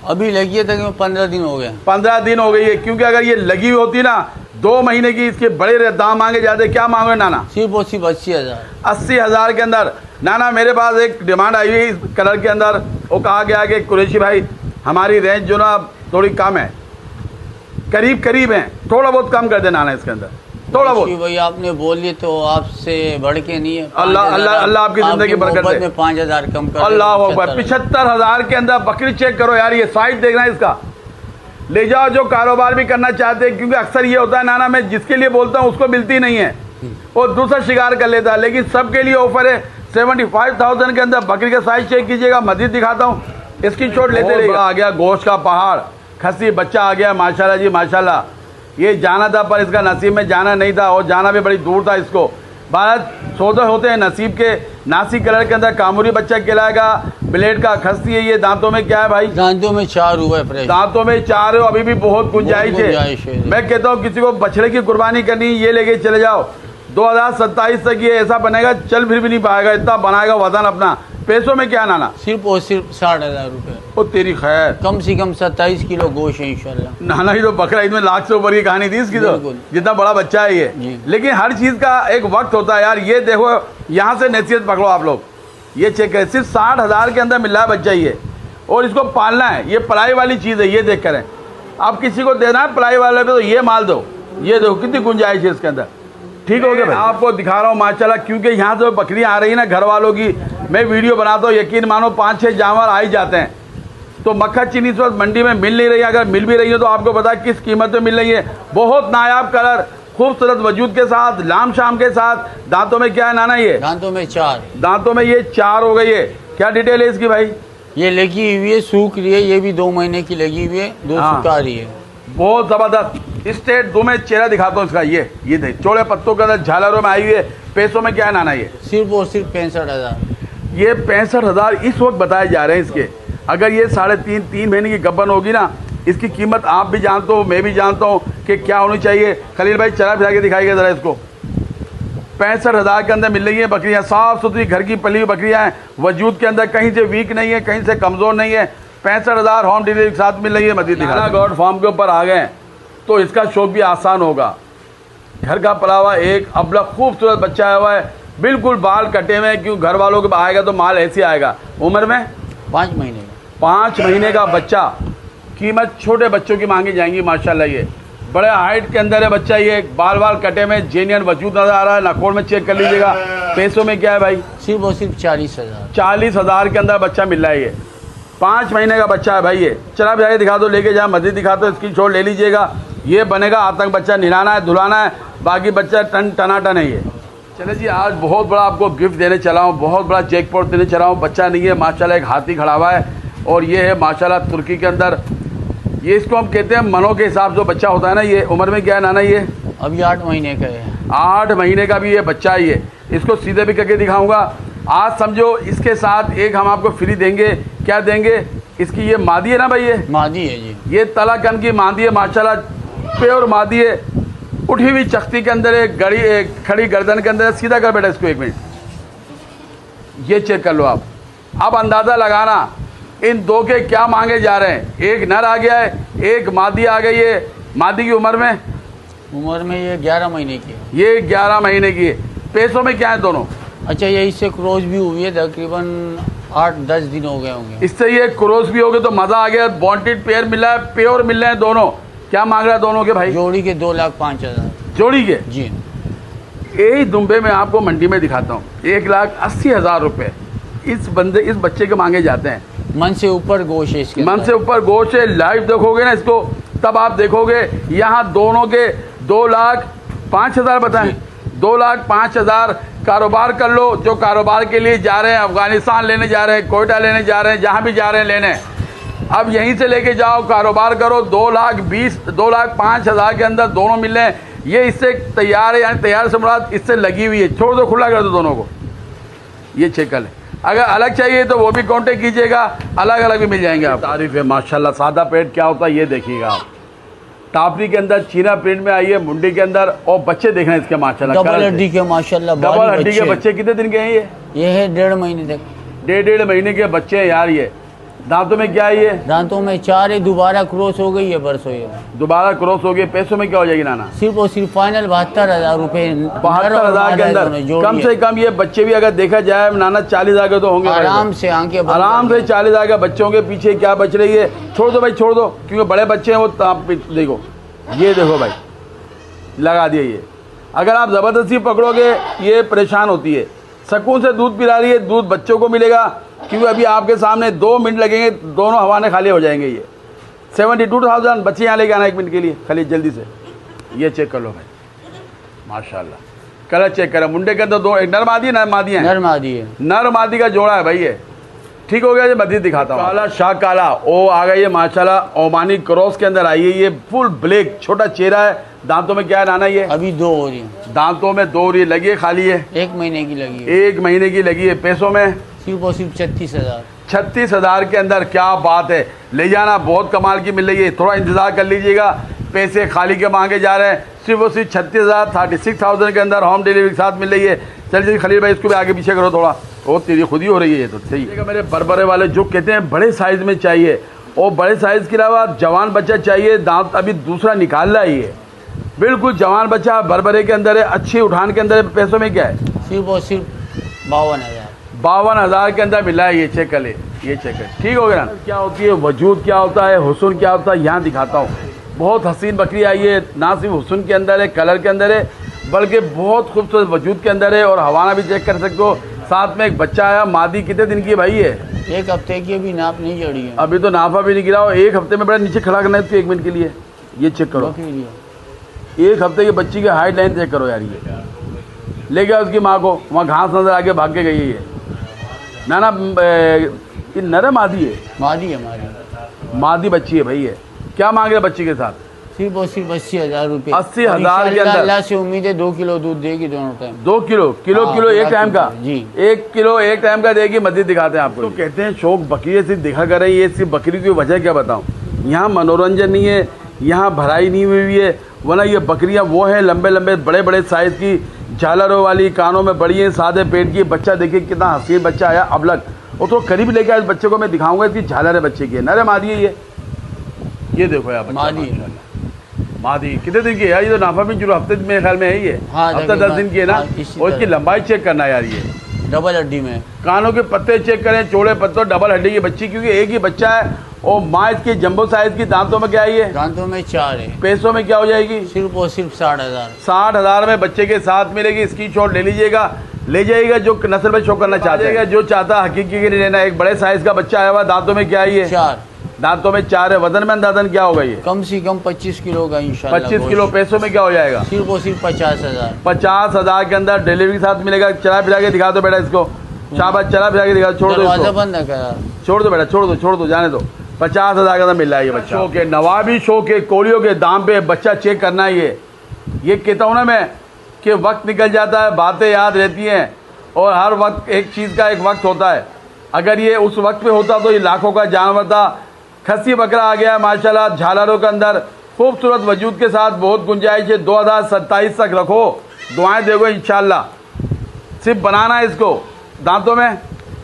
अभी लगी है तक 15 दिन हो गए। 15 दिन हो गई है क्योंकि अगर ये लगी हुई होती ना 2 महीने की, इसके बड़े दाम मांगे जाते। क्या मांगे नाना? सिर्फ और सिर्फ 80,000। 80,000 के अंदर। नाना मेरे पास एक डिमांड आई हुई इस कलर के अंदर। वो कहा गया कि कुरैशी भाई हमारी रेंज जो ना थोड़ी कम है, करीब करीब है, थोड़ा बहुत कम कर देना नाना इसके अंदर, थोड़ा बहुत। भाई आपने बोली तो आपसे बढ़ के नहीं है। अल्लाह अल्लाह अल्लाह आपकी जिंदगी बरकत दे। में 5,000 कम कर। अल्लाह अकबर। 75,000 के अंदर बकरी चेक करो यार। ये साइज देखना है इसका। ले जाओ जो कारोबार भी करना चाहते हैं क्योंकि अक्सर ये होता है नाना, मैं जिसके लिए बोलता हूँ उसको मिलती नहीं है, वो दूसरा शिकार कर लेता है। लेकिन सबके लिए ऑफर है, 75,000 के अंदर बकरी का साइज चेक कीजिएगा, मजीद दिखाता हूँ, इसकी शॉट लेते रहिए। आ गया गोश्त का पहाड़, खस्सी बच्चा आ गया माशाल्लाह जी माशाल्लाह। ये जाना था पर इसका नसीब में जाना नहीं था और जाना भी बड़ी दूर था इसको। भारत सौदे होते हैं नसीब के। नासी कलर के अंदर कामूरी बच्चा कहलाएगा, ब्लेड का खस्सी है। ये दांतों में क्या है भाई? दांतों में 4 हुआ फ्रेश। दांतों में 4 हो, अभी भी बहुत गुंजाइश है। मैं कहता हूँ किसी को बछड़े की कुर्बानी करनी, ये लेके चले जाओ। 2027 तक ये ऐसा बनेगा, चल फिर भी नहीं पाएगा, इतना बनाएगा वजन अपना। पैसों में क्या नाना? सिर्फ और सिर्फ 60,000 रुपये। ओ तेरी खैर, कम से कम 27 किलो गोश्त है इंशाल्लाह। नाना ही तो बकरा ईद में लाख से ऊपर की कहानी थी इसकी, तो बिल्कुल। जितना बड़ा बच्चा है ये। जी। लेकिन हर चीज़ का एक वक्त होता है यार। ये देखो यहाँ से नसीहत पकड़ो आप लोग, ये चेक करें, सिर्फ 60,000 के अंदर मिल रहा है बच्चा ये, और इसको पालना है। ये पढ़ाई वाली चीज़ है, ये देख करें। आप किसी को देना है पढ़ाई वाले पे तो ये माल दो। ये देखो कितनी गुंजाइश है इसके अंदर। ठीक हो गया भाई, आपको दिखा रहा हूँ माशाल्लाह, क्योंकि यहाँ से बकरियाँ आ रही है ना घर वालों की, मैं वीडियो बनाता हूँ, यकीन मानो 5-6 जानवर आ ही जाते हैं। तो मक्खा चीनी इस वक्त मंडी में मिल नहीं रही है। अगर मिल भी रही है तो आपको पता है किस कीमत में मिल रही है। बहुत नायाब कलर, खूबसूरत वजूद के साथ, लाम शाम के साथ। दांतों में क्या है नाना? ये दांतों में 4। दांतों में ये 4 हो गई है। क्या डिटेल है इसकी भाई? ये लगी हुई है, सूख रही है। ये भी 2 महीने की लगी हुई है, 2 हाँ। सुखा रही है। बहुत ज़बरदस्त स्टेट। दो में चेहरा दिखाता हूँ इसका। ये देख, चौड़े पत्तों के अंदर झालरों में आई हुई है। पैसों में क्या है नाना? ये सिर्फ और सिर्फ 65,000। ये 65,000 इस वक्त बताए जा रहे हैं इसके। अगर ये 3.5 महीने की गब्बन होगी ना, इसकी कीमत आप भी जानते हो, मैं भी जानता हूँ कि क्या होनी चाहिए। खलील भाई चला फिरा के दिखाइएगा ज़रा इसको। 65,000 के अंदर मिल रही है बकरियाँ, साफ़ सुथरी घर की पली हुई बकरियाँ हैं। वजूद के अंदर कहीं से वीक नहीं है, कहीं से कमज़ोर नहीं है। 65,000 होम डिलीवरी के साथ मिल रही है। मजीद दिखा गॉड फार्म के ऊपर आ गए तो इसका शौक भी आसान होगा। घर का पला हुआ एक अबला खूबसूरत बच्चा आया हुआ है, बिल्कुल बाल कटे हुए हैं। क्यों? घर वालों के आएगा तो माल ऐसे आएगा। उम्र में 5 महीने। 5 महीने का बच्चा। कीमत छोटे बच्चों की मांगी जाएंगी माशाल्लाह। ये बड़े हाइट के अंदर है बच्चा। ये बाल कटे में जेन्युइन वजूद नजर आ रहा है। नखोड़ में चेक कर लीजिएगा। पैसों में क्या है भाई? सिर्फ और सिर्फ 40,000। 40,000 के अंदर बच्चा मिल रहा है। ये 5 महीने का बच्चा है भाई। ये चला जाके दिखा दो, लेके जाए मस्जिद दिखा दो, इसकी छोड़ ले लीजिएगा। ये बनेगा आतंक बच्चा, निराना है, धुलाना है, बाकी बच्चा टनाटन है ये। चले जी, आज बहुत बड़ा आपको गिफ्ट देने चला हूँ, बहुत बड़ा जैकपॉट देने चला हूँ। बच्चा नहीं है माशाल्लाह, एक हाथी खड़ा हुआ है और ये है माशाल्लाह तुर्की के अंदर। ये इसको हम कहते हैं मनो के हिसाब से बच्चा होता है ना। ये उम्र में क्या है नाना? ये अभी 8 महीने का है। 8 महीने का भी ये बच्चा है। ये इसको सीधे भी करके दिखाऊंगा। आज समझो इसके साथ एक हम आपको फ्री देंगे। क्या देंगे? इसकी ये मादी है ना भाई? ये मादी है जी। ये तलाकन की मादी है माशाल्लाह, प्योर मादी है। उठी हुई चख्ती के अंदर एक गड़ी, एक खड़ी गर्दन के अंदर। सीधा कर बेटा इसको 1 मिनट, ये चेक कर लो आप। अब अंदाज़ा लगाना इन दो के क्या मांगे जा रहे हैं। एक नर आ गया है, एक मादी आ गई है। मादी की उम्र में ये 11 महीने की है। ये 11 महीने की है। पैसों में क्या है दोनों? अच्छा, ये इससे क्रॉस भी हुई है, तकरीबन 8-10 दिन हो गए होंगे। इससे ये क्रॉस भी हो गए तो मज़ा आ गया। बॉन्टेड पेयर मिला है, प्योर मिल रहे हैं दोनों। क्या मांग रहा है दोनों के भाई? जोड़ी के 2,05,000 जोड़ी के जी। यही दुम्बे में आपको मंडी में दिखाता हूँ। 1,80,000 रुपये इस बच्चे के मांगे जाते हैं। मन से ऊपर गोश है इसके। मन से ऊपर गोश है। लाइव देखोगे ना इसको तब आप देखोगे। यहाँ दोनों के 2,05,000 बताएं। 2,05,000 कारोबार कर लो। जो कारोबार के लिए जा रहे हैं, अफगानिस्तान लेने जा रहे हैं, कोयटा लेने जा रहे हैं, जहाँ भी जा रहे हैं लेने, अब यहीं से लेके जाओ, कारोबार करो। 2,05,000 के अंदर दोनों मिल रहे हैं। ये इससे तैयार है, यानी तैयार से मुराद इससे लगी हुई है। छोड़ दो, खुला कर दो दोनों को। ये चेक कर लें। अगर अलग चाहिए तो वो भी कांटेक्ट कीजिएगा, अलग अलग भी मिल जाएंगे आप। तारीफ है माशाल्लाह। सादा पेट क्या होता है ये देखिएगा आप। टापरी के अंदर चीना प्रिंट में आई है, मुंडी के अंदर। और बच्चे देख रहे हैं इसके माशाल्लाह, डबल हड्डी के माशाल्लाह। डबल हड्डी के बच्चे। कितने दिन के हैं ये है 1.5 महीने तक। 1.5 महीने के बच्चे हैं यार। ये दांतों में क्या है? ये दांतों में 4 है। दोबारा क्रॉस हो गई है परसों। ये दोबारा क्रॉस हो गए। पैसों में क्या हो जाएगी नाना? सिर्फ और सिर्फ फाइनल 72,000 रुपये। 72,000 के अंदर कम से कम ये बच्चे भी अगर देखा जाए नाना 40,000 के तो होंगे आराम से। आंखें आराम से 40,000 के बच्चों के पीछे क्या बच रही है? छोड़ दो भाई, छोड़ दो, क्योंकि बड़े बच्चे हैं वो। देखो, ये देखो भाई, लगा दिए ये। अगर आप ज़बरदस्ती पकड़ोगे ये परेशान होती है। सुकून से दूध पिला रही है, दूध बच्चों को मिलेगा। क्योंकि अभी आपके सामने 2 मिनट लगेंगे, दोनों हवाने खाली हो जाएंगे। ये 72,000 बच्चे यहाँ लेके आना 1 मिनट के लिए खाली, जल्दी से। ये चेक कर लो भाई माशाल्लाह। कलर चेक करें। मुंडे के अंदर दो, एक नर मादी है, नर मादी है, नर मादी है। नर मादी का जोड़ा है भाई ये। ठीक हो गया, ये मजीद दिखाता हूँ। काला शाह काला ओ आ गई है माशाल्लाह, ओमानी क्रॉस के अंदर आई है ये, फुल ब्लैक, छोटा चेहरा है। दांतों में क्या है नाना ये? अभी 2 हो रही है। दांतों में 2 रही लगी है, खाली है? 1 महीने की लगी है। 1 महीने की लगी है। पैसों में सिर्फ और सिर्फ 36,000। 36,000 के अंदर, क्या बात है, ले जाना। बहुत कमाल की मिल रही है, थोड़ा इंतजार कर लीजिएगा। पैसे खाली के मांगे जा रहे हैं, सिर्फ और सिर्फ 36,000, 36,000 के अंदर होम डिलीवरी के साथ मिल रही है। चलिए खलील भाई इसको भी आगे पीछे करो थोड़ा, वो तेरी खुद ही हो रही है ये तो सही है। मेरे बरबरे वाले जो कहते हैं बड़े साइज़ में चाहिए, और बड़े साइज़ के अलावा जवान बच्चा चाहिए, दांत अभी दूसरा निकाल रहा है ये, बिल्कुल जवान बच्चा बरबरे के अंदर है, अच्छी उठान के अंदर है। पैसों में क्या है? सिर्फ और सिर्फ 52,000। 52,000 के अंदर मिला है ये। चेक कर ले, ये चेक कर। ठीक हो गया ना? क्या होती है वजूद, क्या होता है हुस्न, क्या होता है, यहाँ दिखाता हूँ। बहुत हसीन बकरी आई है, ना सिर्फ हुस्न के अंदर है, कलर के अंदर है, बल्कि बहुत खूबसूरत वजूद के अंदर है। और हवाना भी चेक कर सकते हो। साथ में एक बच्चा आया, मादी कितने दिन की है भाई ये? 1 हफ्ते की अभी नाप नहीं चढ़ी है। अभी तो नाफा भी नहीं गिरा हो। 1 हफ्ते में बड़ा नीचे खड़ा करना है इसको 1 मिनट के लिए। ये चेक करो, बकरी है। 1 हफ्ते की बच्ची की हाइट लाइन चेक करो यार। ये ले गया उसकी माँ को, वहाँ घास नजर आके भाग के गई है ये। ना ना ये नर है मादी है? मादी है। मादी मादी बच्ची है भाई ये। क्या मांग रहे बच्ची के साथ? सिर्फ और सिर्फ 80,000 रुपये। 80,000 के अंदर अल्लाह से उम्मीद है 2 किलो दूध देगी दोनों टाइम। 2 किलो हाँ, एक टाइम का जी। 1 किलो एक टाइम का देगी। मस्जिद दिखाते हैं आपको। तो कहते हैं शौक बकरी सिर्फ दिखा कर रही है, सिर्फ बकरी की वजह क्या बताऊं। यहाँ मनोरंजन नहीं है, यहाँ भराई नहीं हुई है, वरना ये बकरियाँ वो हैं लंबे लंबे बड़े बड़े साइज़ की, झालरों वाली, कानों में बड़ी है, सादे पेट की। बच्चा देखिए कितना हसीन बच्चा आया अबलग। और तो करीब लेके आए बच्चे को मैं दिखाऊंगा, इसकी झालर है बच्चे की। नरे मादी है ये देखो यार, मादी है। मादी कितने दिन की है यार? ये तो नाफा भी जुलो हफ्ते मेरे ख्याल में है ये। हाँ, हफ्ता 10 दिन की है ना। हाँ, इसी और इसकी तरह। लंबाई चेक करना यार। ये डबल हड्डी में। कानों के पत्ते चेक करें, चौड़े पत्तों, डबल हड्डी की बच्ची, क्योंकि एक ही बच्चा है। और माँ इसकी जंबो साइज की। दांतों में क्या है ये? दांतों में 4 है। पैसों में क्या हो जाएगी? सिर्फ और सिर्फ 60,000। 60,000 में बच्चे के साथ मिलेगी। स्क्रीनशॉट ले लीजिएगा, ले जाइएगा जो नस्ल में शो करना चाहते हैं, जो चाहता हकीकी के लिए लेना। एक बड़े साइज का बच्चा आया हुआ। दांतों में क्या है ये? 4 दांतों में 4 है। वजन में अंदाजन क्या होगा ये? कम से कम 25 किलो का इंशाल्लाह। 25 किलो। पैसों में क्या हो जाएगा? सिर्फ और सिर्फ 50,000। 50,000 के अंदर डिलीवरी के साथ मिलेगा। चला फिरा के दिखा दो बेटा इसको, शाबाश, चला फिरा के दिखा। छोड़ दो दरवाजा इसको, बंद है क्या? छोड़ दो बेटा, छोड़ दो, जाने दो। 50,000 का अंदर मिल रहा है ये बच्चा। शो के नवाबी शो के कोलियों के दाम पे बच्चा चेक करना है ये कहता हूँ ना मैं कि वक्त निकल जाता है, बातें याद रहती हैं, और हर वक्त एक चीज़ का एक वक्त होता है। अगर ये उस वक्त पे होता तो ये लाखों का जानवर था। खस्सी बकरा आ गया माशाल्लाह, झालरों के अंदर खूबसूरत वजूद के साथ, बहुत गुंजाइश है। 2027 तक रखो, दुआएं देखो इंशाल्लाह। सिर्फ बनाना है इसको। दांतों में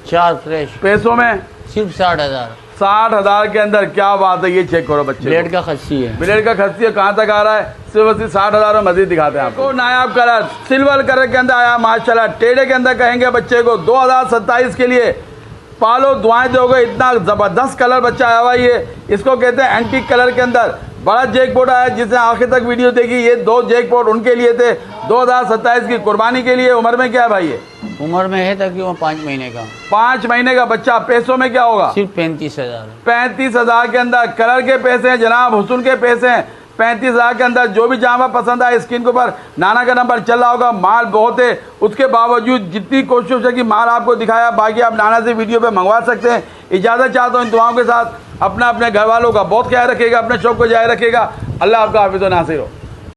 4 फ्रेश। पैसों में सिर्फ 60,000। 60,000 के अंदर, क्या बात है। ये चेक करो बच्चे, ब्लेड का खस्सी है। ब्लेड का खस्सी है। कहाँ तक आ रहा है? सिर्फ 60,000 में मजीद दिखाते हैं आपको। नायाब कलर सिल्वर कलर के अंदर आया माशाल्लाह। टेढ़े के अंदर कहेंगे बच्चे को। 2027 के लिए पालो, दुआएं दोगे। इतना ज़बरदस्त कलर बच्चा आया हुआ ये। इसको कहते हैं एंटीक कलर के अंदर। बड़ा जैकपॉट आया, जिसने आखिर तक वीडियो देखी। ये 2 जैकपॉट उनके लिए थे 2027 की कुर्बानी के लिए। उम्र में क्या है भाई ये? उम्र में है तकरीबन 5 महीने का। 5 महीने का बच्चा। पैसों में क्या होगा? सिर्फ 35,000। 35,000 के अंदर। कलर के पैसे हैं जनाब, हुस्न के पैसे हैं। 35,000 के अंदर जो भी जानवर पसंद आए, स्क्रीन के ऊपर नाना का नंबर चल रहा होगा। माल बहुत है, उसके बावजूद जितनी कोशिश है कि माल आपको दिखाया, बाकी आप नाना से वीडियो पे मंगवा सकते हैं। इजाज़त चाहता हूँ इन दुआओं के साथ। अपना अपने घर वालों का बहुत ख्याल रखेगा, अपने शौक को जारी रखेगा। अल्लाह आपका हाफिज़ व नासिर हो।